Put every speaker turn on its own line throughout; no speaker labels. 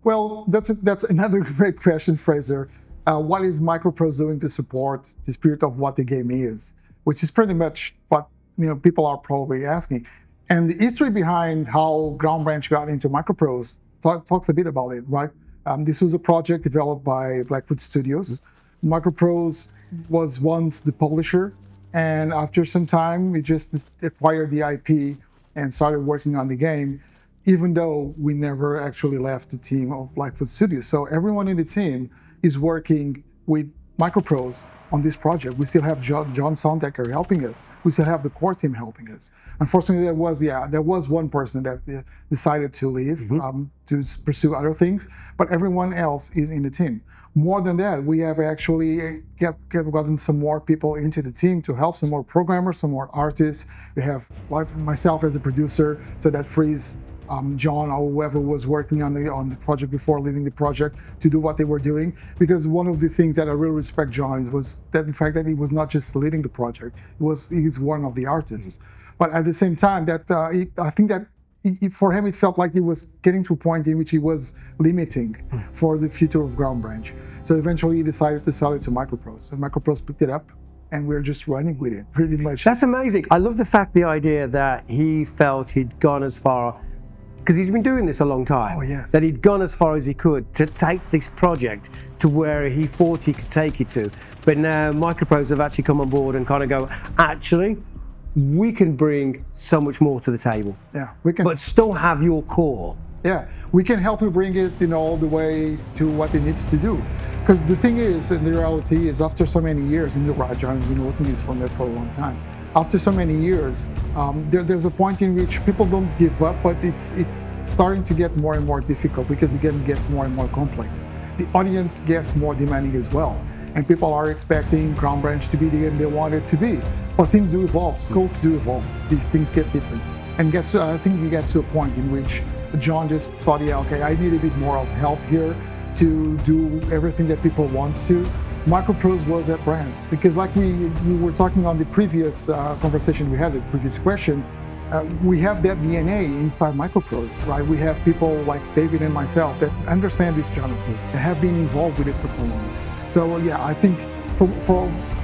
Well, that's another great question, Fraser. What is MicroProse doing to support the spirit of what the game is? Which is pretty much what people are probably asking. And the history behind how Ground Branch got into MicroProse talks a bit about it, right? This was a project developed by BlackFoot Studios. MicroProse was once the publisher, and after some time, we just acquired the IP and started working on the game, even though we never actually left the team of BlackFoot Studios. So everyone in the team is working with MicroProse on this project. We still have John Sondecker helping us. We still have the core team helping us. Unfortunately, there was one person that decided to leave to pursue other things, but everyone else is in the team. More than that, we have actually gotten some more people into the team to help, some more programmers, some more artists. We have myself as a producer, so that frees John or whoever was working on the project before, leading the project, to do what they were doing. Because one of the things that I really respect John was that the fact that he was not just leading the project, he's one of the artists. But at the same time, I think that for him, it felt like he was getting to a point in which he was limiting for the future of Ground Branch. So eventually he decided to sell it to MicroProse, and MicroProse picked it up, and we're just running with it, pretty much.
That's amazing. I love the idea that he felt he'd gone as far, because he's been doing this a long time, that he'd gone as far as he could to take this project to where he thought he could take it to. But now MicroProse have actually come on board and kind of go, actually, we can bring so much more to the table.
Yeah, we can.
But still have your core.
Yeah, we can help you bring it, all the way to what it needs to do. Because the thing is, and the reality is, after so many years, and John has been working this for a long time. After so many years, there's a point in which people don't give up, but it's starting to get more and more difficult because the game gets more and more complex. The audience gets more demanding as well, and people are expecting Ground Branch to be the game they want it to be. But things do evolve, scopes do evolve, these things get different. And I think he gets to a point in which John just thought, I need a bit more of help here to do everything that people want to. MicroProse was that brand, because like we were talking on the previous conversation we had, the previous question, we have that DNA inside MicroProse, right? We have people like David and myself that understand this genre, that have been involved with it for so long. So I think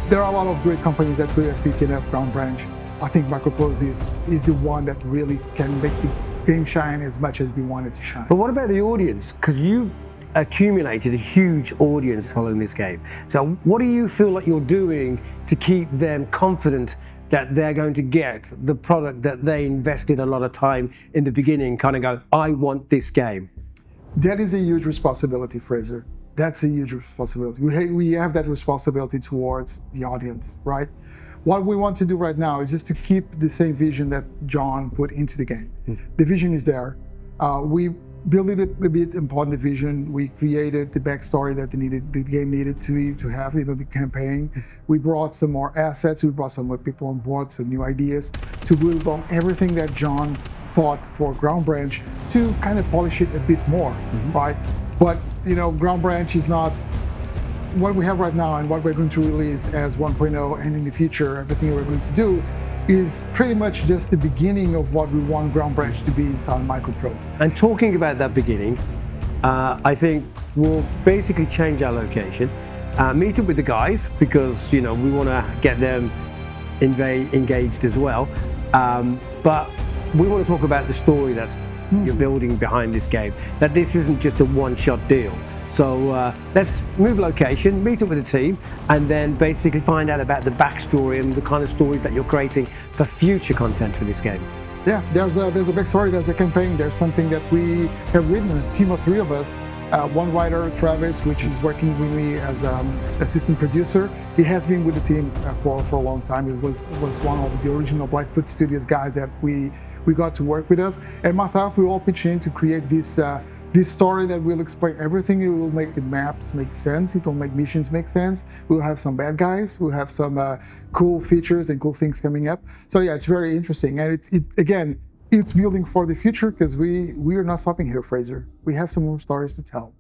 there are a lot of great companies that could have picked up Ground Branch. I think MicroProse is the one that really can make the game shine as much as we want it to shine.
But what about the audience? Because you accumulated a huge audience following this game. So what do you feel like you're doing to keep them confident that they're going to get the product that they invested a lot of time in the beginning, kind of go, I want this game?
That is a huge responsibility, Fraser. That's a huge responsibility. We have that responsibility towards the audience, right? What we want to do right now is just to keep the same vision that John put into the game. The vision is there. We built it a bit upon the vision. We created the backstory that the game needed to have, the campaign. We brought some more assets. We brought some more people on board, some new ideas to build on everything that John thought for Ground Branch, to kind of polish it a bit more, right? But Ground Branch is not what we have right now, and what we're going to release as 1.0, and in the future, everything we're going to do is pretty much just the beginning of what we want Ground Branch to be inside MicroProse.
And talking about that beginning, I think we'll basically change our location, meet up with the guys, because we want to get them engaged as well. But we want to talk about the story that you're building behind this game, that this isn't just a one-shot deal. So let's move location, meet up with the team, and then basically find out about the backstory and the kind of stories that you're creating for future content for this game.
Yeah, there's a backstory, there's a campaign, there's something that we have written, a team of 3 of us. One writer, Travis, which is working with me as assistant producer. He has been with the team for a long time. It was one of the original BlackFoot Studios guys that we got to work with us. And myself, we all pitched in to create this story that will explain everything. It will make the maps make sense. It will make missions make sense. We'll have some bad guys. We'll have some cool features and cool things coming up. So it's very interesting. And it's building for the future, because we are not stopping here, Fraser. We have some more stories to tell.